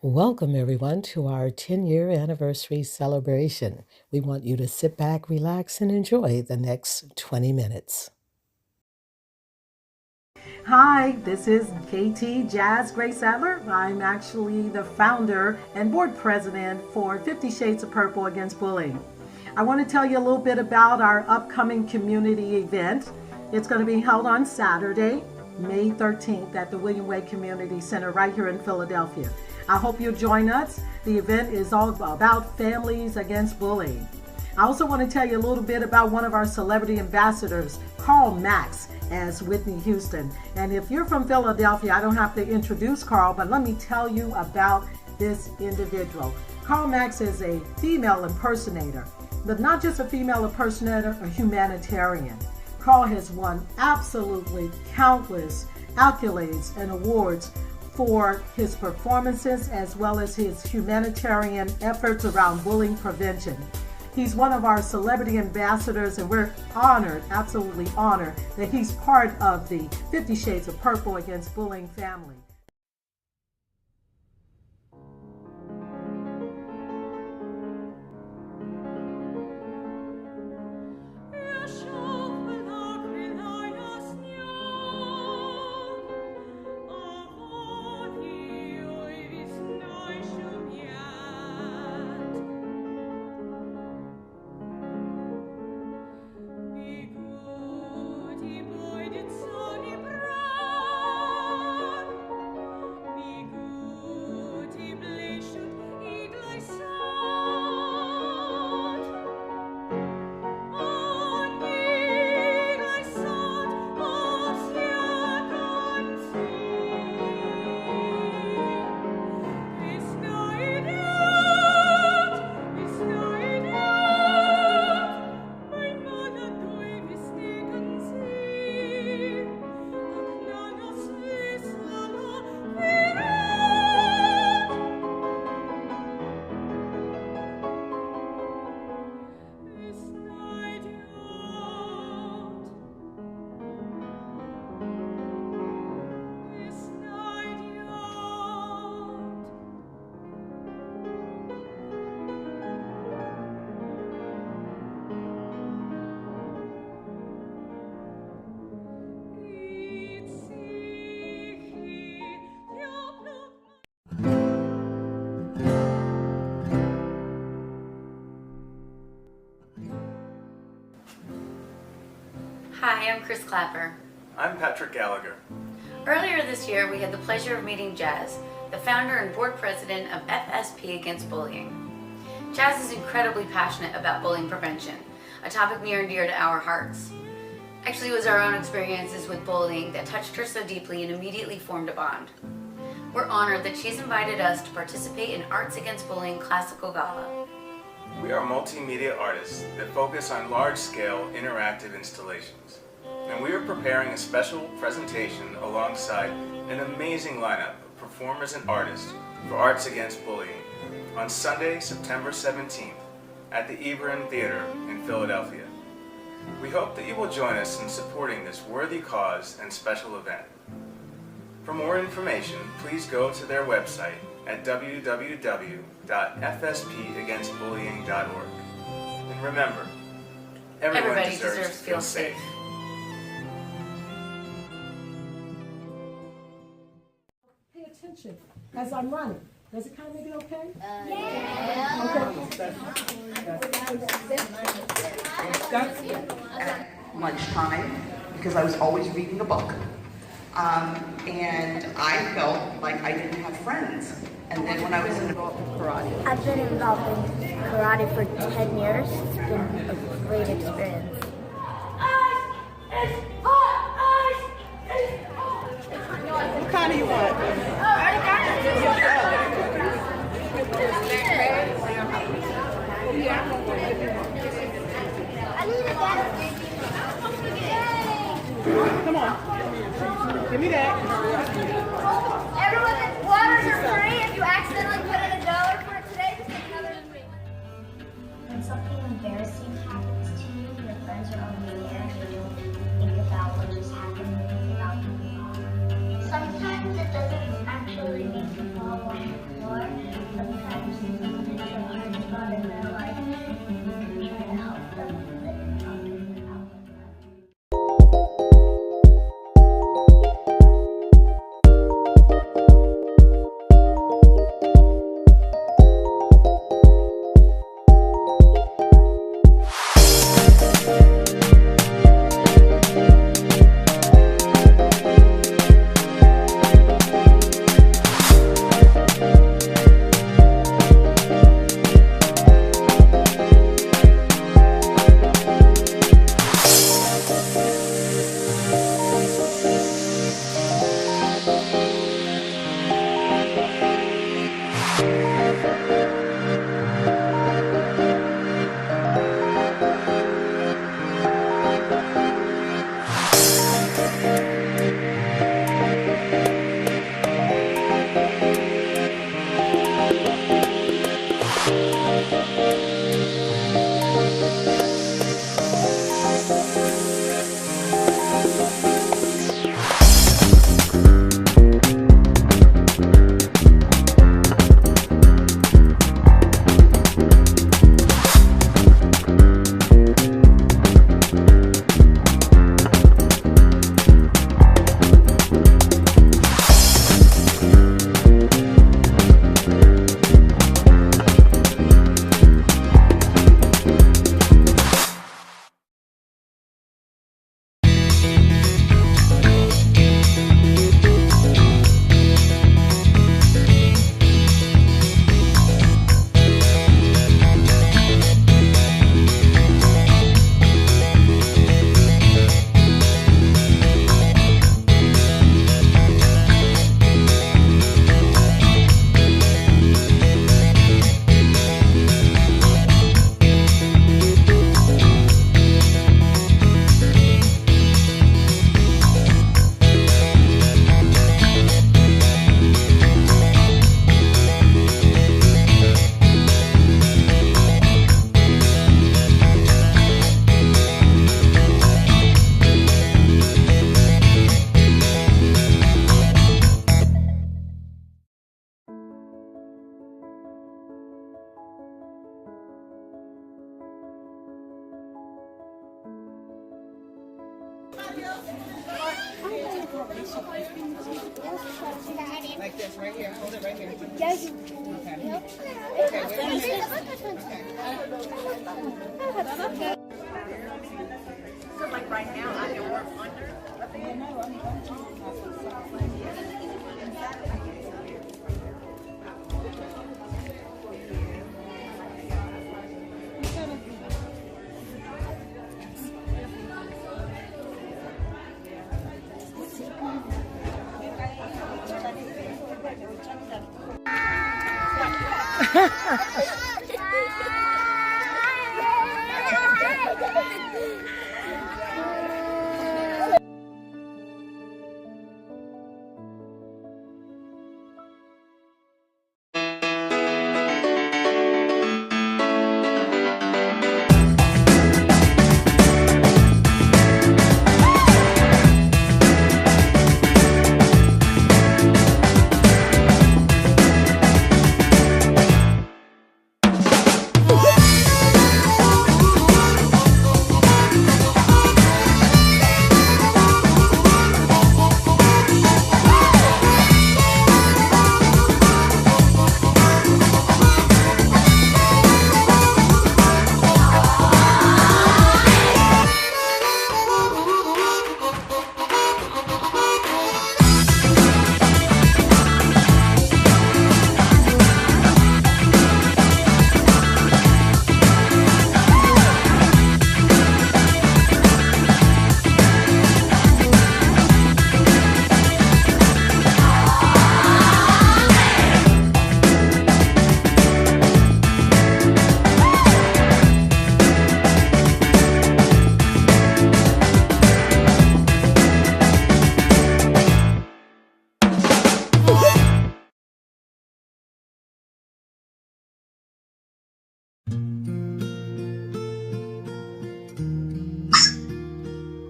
Welcome, everyone, to our 10-year anniversary celebration. We want you to sit back, relax, and enjoy the next 20 minutes. Hi, this is KT Jazz Grace Adler. I'm actually the founder and board president for 50 Shades of Purple Against Bullying. I want to tell you a little bit about our upcoming community event. It's going to be held on Saturday, May 13th at the William Wade Community Center right here in Philadelphia. I hope you'll join us. The event is all about families against bullying. I also want to tell you a little bit about one of our celebrity ambassadors, Carl Max, as Whitney Houston. And if you're from Philadelphia, I don't have to introduce Carl, but let me tell you about this individual. Carl Max is a female impersonator, but not just a female impersonator, a humanitarian. Carl has won absolutely countless accolades and awards for his performances as well as his humanitarian efforts around bullying prevention. He's one of our celebrity ambassadors, and we're honored, absolutely honored, that he's part of the 50 Shades of Purple Against Bullying family. Hi, I'm Chris Clapper. I'm Patrick Gallagher. Earlier this year, we had the pleasure of meeting Jazz, the founder and board president of FSP Against Bullying. Jazz is incredibly passionate about bullying prevention, a topic near and dear to our hearts. Actually, it was our own experiences with bullying that touched her so deeply and immediately formed a bond. We're honored that she's invited us to participate in Arts Against Bullying Classical Gala. We are multimedia artists that focus on large-scale interactive installations. And we are preparing a special presentation alongside an amazing lineup of performers and artists for Arts Against Bullying on Sunday, September 17th at the Eberon Theater in Philadelphia. We hope that you will join us in supporting this worthy cause and special event. For more information, please go to their website at www.fspagainstbullying.org. And remember, everybody deserves to feel safe. Pay attention as I'm running. Does it kind of make it okay? Yeah. Okay. At lunchtime, because I was always reading a book. And I felt like I didn't have friends. And then when I was involved in karate. I've been involved in karate for 10 years. It's been a great experience. What kind do you want? Come on. Give me that. Everyone, waters are free. If you accidentally put in $1 for it today, just take another $3. When something embarrassing happens to you, your friends are on the air and you don't think about Like this, right here. Hold it right here. Yes. Okay, wait a minute. So like right now, I can work under.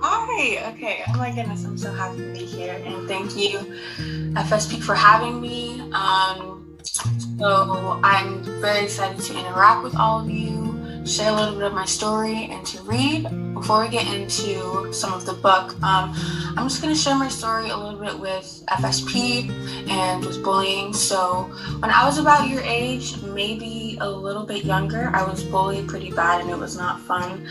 Hi, okay. Oh my goodness, I'm so happy to be here, and thank you, FSP, for having me. So I'm very excited to interact with all of you, share a little bit of my story, and to read. Before we get into some of the book, I'm just going to share my story a little bit with FSP and with bullying. So when I was about your age, maybe a little bit younger, I was bullied pretty bad and it was not fun.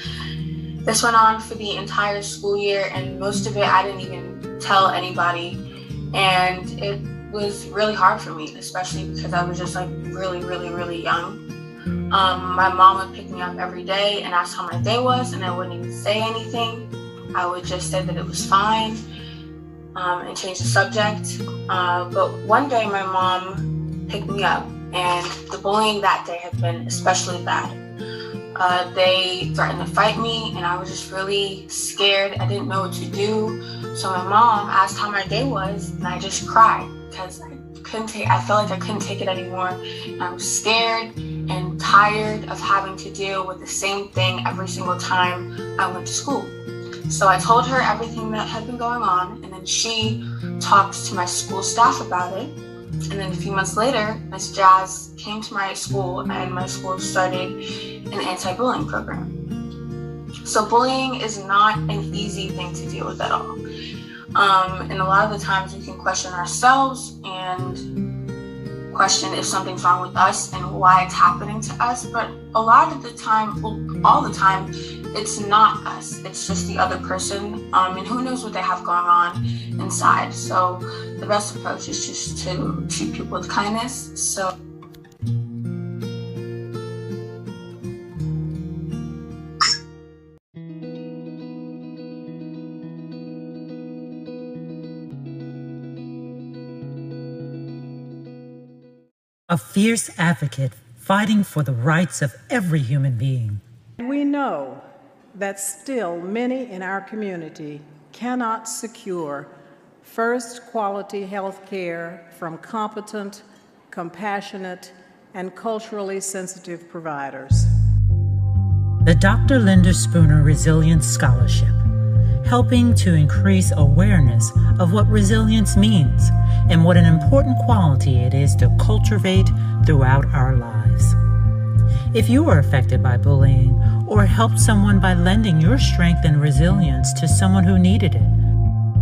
This went on for the entire school year, and most of it I didn't even tell anybody, and it was really hard for me, especially because I was just like really young. My mom would pick me up every day and ask how my day was, and I wouldn't even say anything. I would just say that it was fine and change the subject. But one day my mom picked me up, and the bullying that day had been especially bad. They threatened to fight me, and I was just really scared. I didn't know what to do. So my mom asked how my day was, and I just cried because I felt like I couldn't take it anymore. And I was scared and tired of having to deal with the same thing every single time I went to school. So I told her everything that had been going on, and then she talked to my school staff about it. And then a few months later, Miss Jazz came to my school, and my school started an anti-bullying program. So bullying is not an easy thing to deal with at all. And a lot of the times we can question ourselves and question if something's wrong with us and why it's happening to us. But a lot of the time, well, all the time, it's not us. It's just the other person. And who knows what they have going on inside. So the best approach is just to treat people with kindness. So a fierce advocate fighting for the rights of every human being. We know that still many in our community cannot secure first quality health care from competent, compassionate, and culturally sensitive providers. The Dr. Linda Spooner Resilience Scholarship, helping to increase awareness of what resilience means and what an important quality it is to cultivate throughout our lives. If you are affected by bullying or helped someone by lending your strength and resilience to someone who needed it,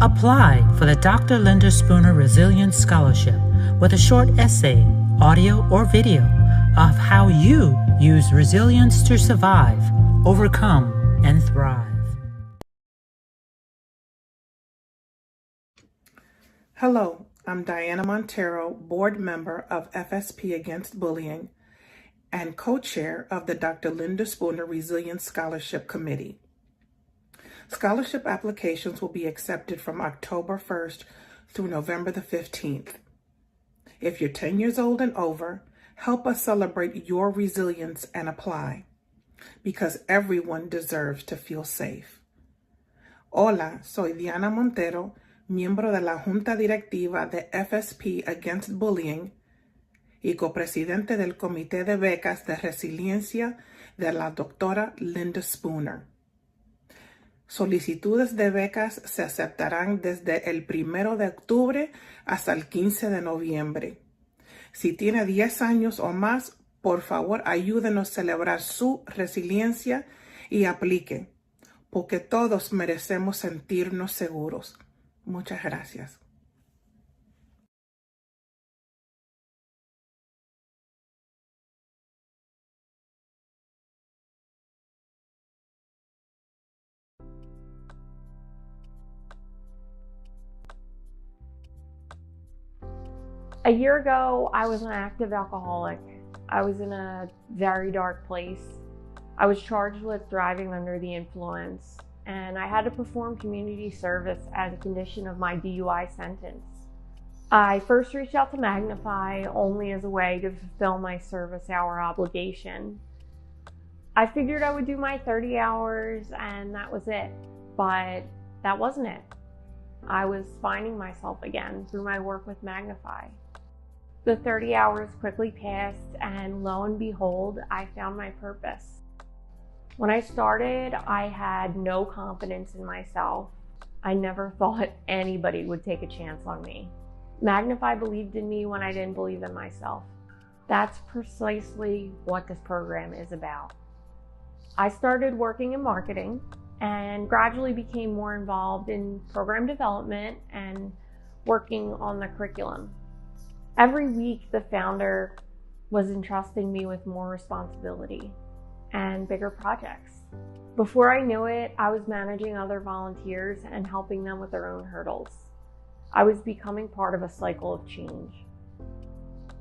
Apply for the Dr. Linda Spooner Resilience Scholarship with a short essay, audio, or video of how you use resilience to survive, overcome, and thrive. Hello, I'm Diana Montero, board member of FSP Against Bullying and co-chair of the Dr. Linda Spooner Resilience Scholarship Committee. Scholarship applications will be accepted from October 1st through November the 15th. If you're 10 years old and over, help us celebrate your resilience and apply, because everyone deserves to feel safe. Hola, soy Diana Montero, miembro de la Junta Directiva de FSP Against Bullying y copresidente del Comité de Becas de Resiliencia de la doctora Linda Spooner. Solicitudes de becas se aceptarán desde el 1 de octubre hasta el 15 de noviembre. Si tiene 10 años o más, por favor ayúdenos a celebrar su resiliencia y aplique, porque todos merecemos sentirnos seguros. Muchas gracias. A year ago, I was an active alcoholic. I was in a very dark place. I was charged with driving under the influence, and I had to perform community service as a condition of my DUI sentence. I first reached out to Magnify only as a way to fulfill my service hour obligation. I figured I would do my 30 hours and that was it, but that wasn't it. I was finding myself again through my work with Magnify. The 30 hours quickly passed, and lo and behold, I found my purpose. When I started, I had no confidence in myself. I never thought anybody would take a chance on me. Magnify believed in me when I didn't believe in myself. That's precisely what this program is about. I started working in marketing and gradually became more involved in program development and working on the curriculum. Every week, the founder was entrusting me with more responsibility and bigger projects. Before I knew it, I was managing other volunteers and helping them with their own hurdles. I was becoming part of a cycle of change.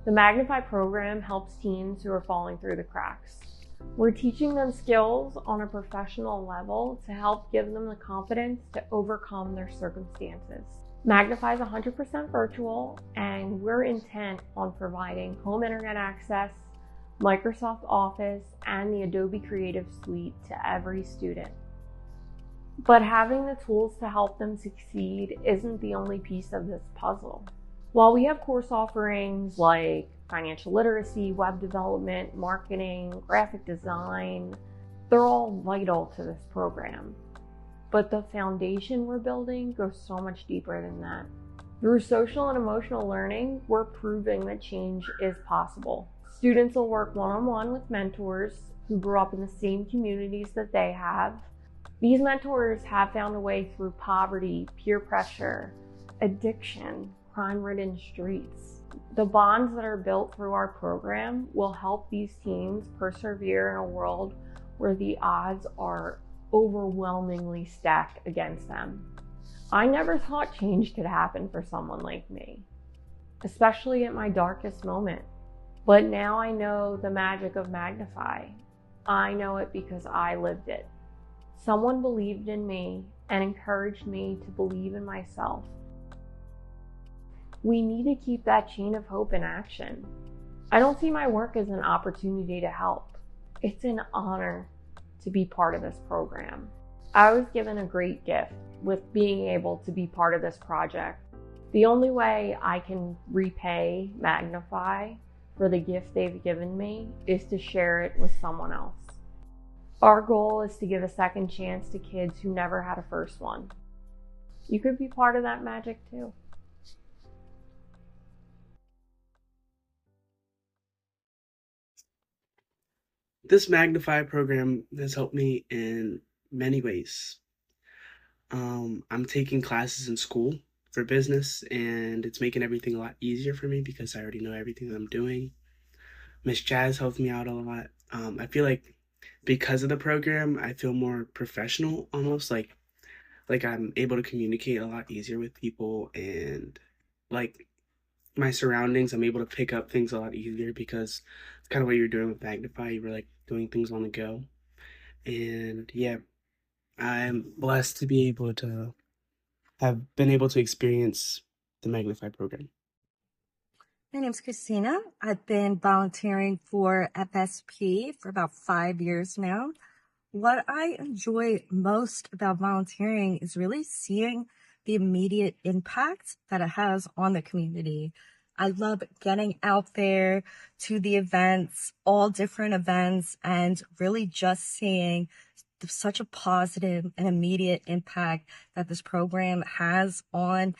The Magnify program helps teens who are falling through the cracks. We're teaching them skills on a professional level to help give them the confidence to overcome their circumstances. Magnify is 100% virtual, and we're intent on providing home internet access, Microsoft Office, and the Adobe Creative Suite to every student. But having the tools to help them succeed isn't the only piece of this puzzle. While we have course offerings like financial literacy, web development, marketing, graphic design, they're all vital to this program. But the foundation we're building goes so much deeper than that. Through social and emotional learning, we're proving that change is possible. Students will work one-on-one with mentors who grew up in the same communities that they have. These mentors have found a way through poverty, peer pressure, addiction, crime-ridden streets. The bonds that are built through our program will help these teens persevere in a world where the odds are overwhelmingly stacked against them. I never thought change could happen for someone like me, especially at my darkest moment. But now I know the magic of Magnify. I know it because I lived it. Someone believed in me and encouraged me to believe in myself. We need to keep that chain of hope in action. I don't see my work as an opportunity to help. It's an honor to be part of this program. I was given a great gift with being able to be part of this project. The only way I can repay Magnify for the gift they've given me is to share it with someone else. Our goal is to give a second chance to kids who never had a first one. You could be part of that magic too. This Magnify program has helped me in many ways. I'm taking classes in school for business, and it's making everything a lot easier for me because I already know everything that I'm doing. Miss Jazz helped me out a lot. I feel like because of the program, I feel more professional, almost like I'm able to communicate a lot easier with people, and like my surroundings, I'm able to pick up things a lot easier because it's kind of what you're doing with Magnify. You were like doing things on the go. And yeah, I'm blessed to be able to have been able to experience the Magnify program. My name's Christina. I've been volunteering for FSP for about 5 years now. What I enjoy most about volunteering is really seeing the immediate impact that it has on the community. I love getting out there to the events, all different events, and really just seeing such a positive and immediate impact that this program has on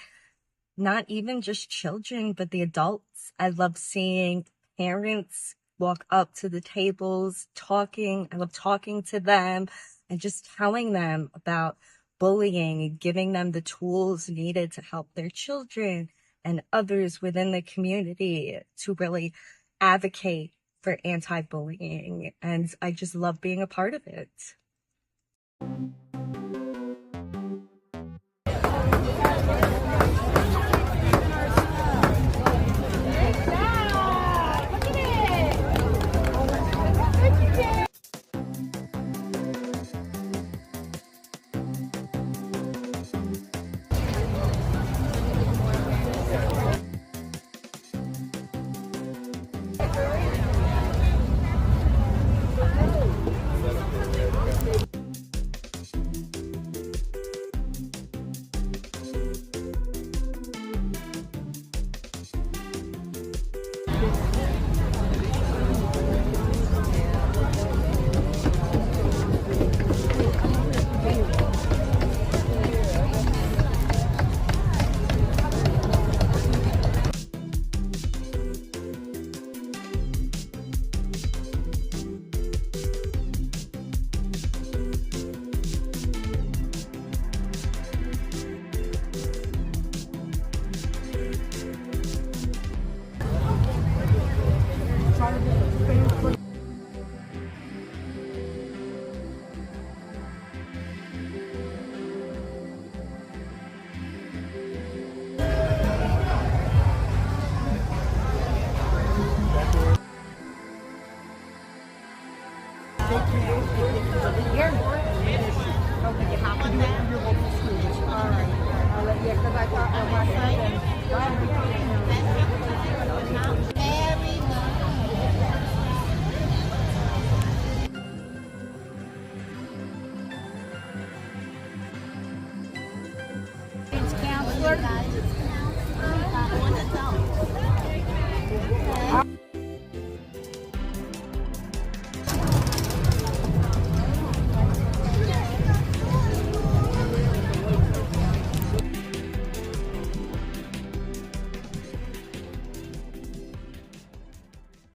not even just children, but the adults. I love seeing parents walk up to the tables, talking. I love talking to them and just telling them about bullying and giving them the tools needed to help their children and others within the community to really advocate for anti-bullying. And I just love being a part of it.